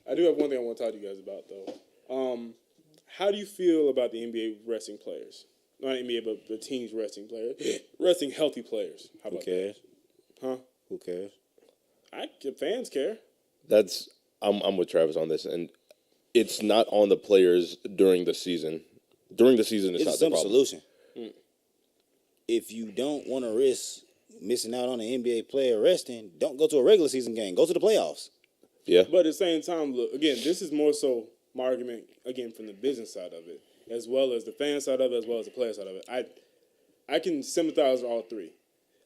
I do have one thing I want to talk to you guys about, though. How do you feel about the NBA resting players? Not NBA, but the team's resting players. Resting healthy players. How about Who cares? that? Huh? Who cares? Fans care. I'm with Travis on this, and it's not on the players during the season. During the season, it's not a the simple problem. solution. If you don't want to risk missing out on an NBA player resting, don't go to a regular season game. Go to the playoffs. Yeah. But at the same time, look, again, this is more so my argument, again, from the business side of it, as well as the fan side of it, as well as the player side of it. I can sympathize with all three.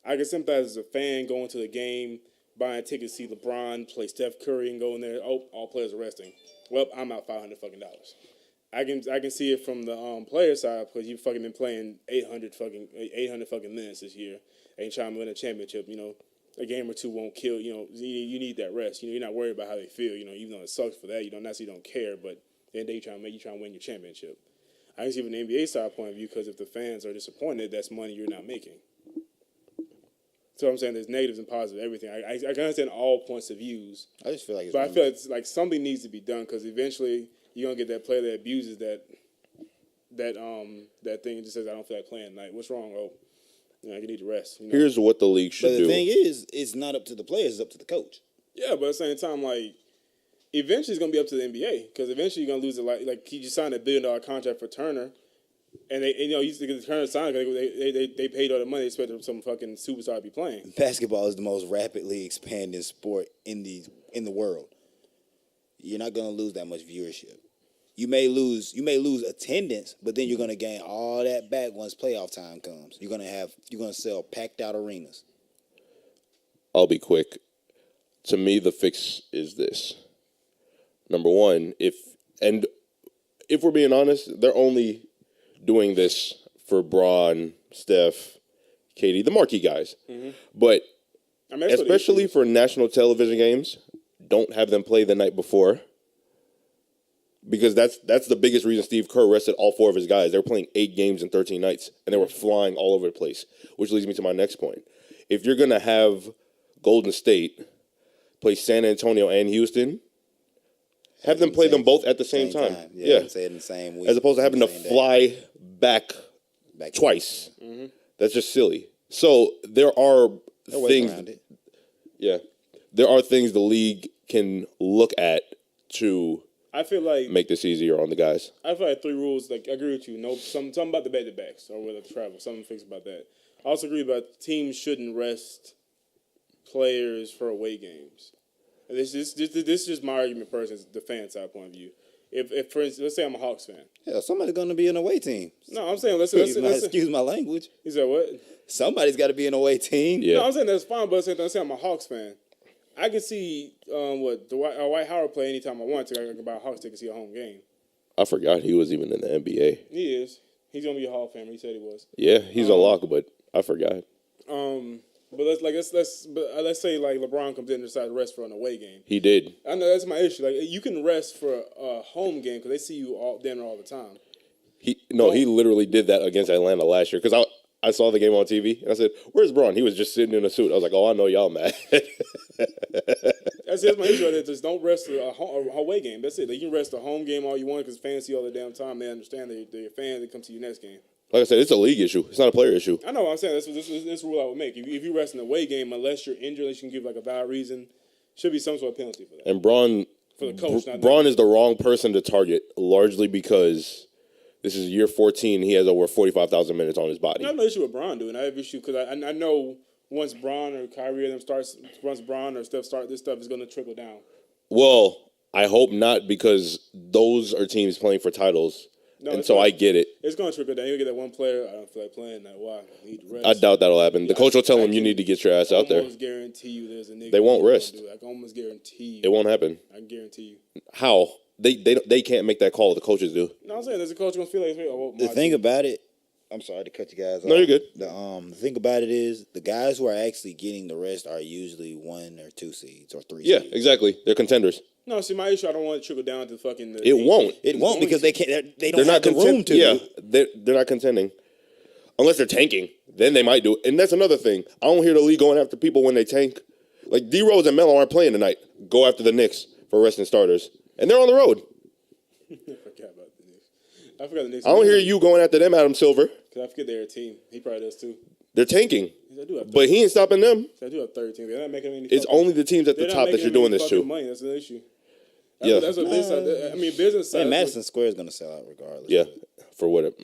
I can sympathize as a fan going to the game, buying tickets to see LeBron play Steph Curry and going there. Oh, all players are resting. Well, I'm out $500 fucking dollars. I can see it from the player side because you've fucking been playing 800 fucking minutes this year and trying to win a championship. You know, a game or two won't kill. You know, you need that rest. You know, you're not worried about how they feel. You know, even though it sucks for that, you don't necessarily don't care. But then they trying to win your championship. I can see from the NBA side point of view because if the fans are disappointed, that's money you're not making. So I'm saying there's negatives and positives, everything. I can understand all points of views. I just feel like I feel it's like something needs to be done because eventually you're gonna get that player that abuses that thing and just says I don't feel like playing tonight. What's wrong? Oh, you know, I need to rest. You know? Here's what the league should But do. the thing is, it's not up to the players; it's up to the coach. Yeah, but at the same time, like eventually it's gonna be up to the NBA because eventually you're gonna lose like he just signed $1 billion contract for Turner. And they, you know, used to get the Turner signed because they paid all the money. They expected some fucking superstar to be playing. Basketball is the most rapidly expanding sport in the world. You're not going to lose that much viewership. You may lose attendance, but then you're going to gain all that back once playoff time comes. You're going to sell packed out arenas. I'll be quick. To me, the fix is this. Number one, if we're being honest, they're only doing this for Braun, Steph, Katie, the marquee guys. Mm-hmm. But especially for national television games, don't have them play the night before. Because that's the biggest reason Steve Kerr rested all 4 of his guys. They were playing 8 games in 13 nights, and they were flying all over the place, which leads me to my next point. If you're going to have Golden State play San Antonio and Houston, have them play them both at the same time. Yeah. Say it in the same week. As opposed to having to fly back twice. Mm-hmm. That's just silly. So there are things. Around it. Yeah. There are things the league can look at to make this easier on the guys. I feel like 3 rules, like I agree with you. No, something about the back-to-backs or with the travel. Something fixed about that. I also agree about teams shouldn't rest players for away games. This is just my argument, personally, the fan side point of view. If for instance, let's say I'm a Hawks fan. Yeah, somebody's going to be an away team. No, I'm saying let's excuse my language. You said what? Somebody's got to be an away team. Yeah. No, I'm saying that's fine, but let's say I'm a Hawks fan. I can see Dwight Howard play anytime I want to. I can buy a Hawks ticket to see a home game. I forgot he was even in the NBA. He is. He's gonna be a Hall of Famer. He said he was. Yeah, he's a lock, but I forgot. But let's say like LeBron comes in and decides to rest for an away game. He did. I know that's my issue. Like you can rest for a home game because they see you all the time. He literally did that against Atlanta last year because I saw the game on TV and I said, "Where's Braun?" He was just sitting in a suit. I was like, "Oh, I know y'all mad." That's my issue. Right, just don't rest a away game. That's it. Like, you can rest a home game all you want because fans see all the damn time. They understand they're fans. They come to your next game. Like I said, it's a league issue. It's not a player issue. I know what I'm saying. This rule I would make. If you rest in a away game, unless you're injured, unless you can give like a valid reason, should be some sort of penalty for that. And Braun, for the coach, Braun is the wrong person to target, largely because this is year 14. He has over 45,000 minutes on his body. I have no issue with Braun doing. I have issue because I know once Braun or Kyrie or them once Braun or Steph start, this stuff is going to trickle down. Well, I hope not because those are teams playing for titles. No, and so I get it. It's going to trickle down. You'll get that one player, I don't feel like playing that. Why? I need to rest. I doubt that'll happen. The coach will tell him you need to get your ass out there. I almost guarantee you there's a nigga. They won't rest. I can almost guarantee you. It won't happen. I can guarantee you. How? They can't make that call. The coaches do. No, I'm saying there's a coach going to feel like the thing about it. I'm sorry to cut you guys off. No, you're good. The thing about it is the guys who are actually getting the rest are usually 1 or 2 seeds or 3 seeds. Yeah, exactly. They're contenders. No, see, my issue, I don't want to trickle down to fucking. It won't. It won't because they can't. They don't have the room to. Yeah, they're not contending unless they're tanking. Then they might do it. And that's another thing. I don't hear the league going after people when they tank. Like D Rose and Melo aren't playing tonight. Go after the Knicks for resting starters and they're on the road. I forgot about the Knicks. I forgot the Knicks. I don't hear you going after them, Adam Silver. Because I forget they're a team. He probably does too. They're tanking, I do have but he ain't stopping them. I do have 13. They're not making any. It's only the teams at the top that you're doing this to. Money. That's an issue. Yeah. That's what business. I mean, business side. And Madison Square is going to sell out regardless. Yeah, for what?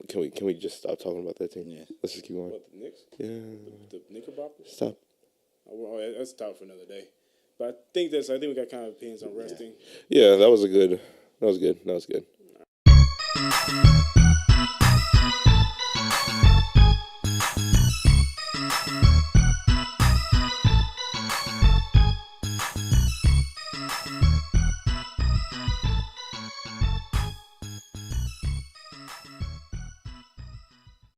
Can we just stop talking about that team? Yeah. Let's just keep going. What, the Knicks? Yeah, The Knickerbockers? stop. Oh, that's a topic for another day. But I think we got kind of opinions on resting. Yeah, that was good. That was good.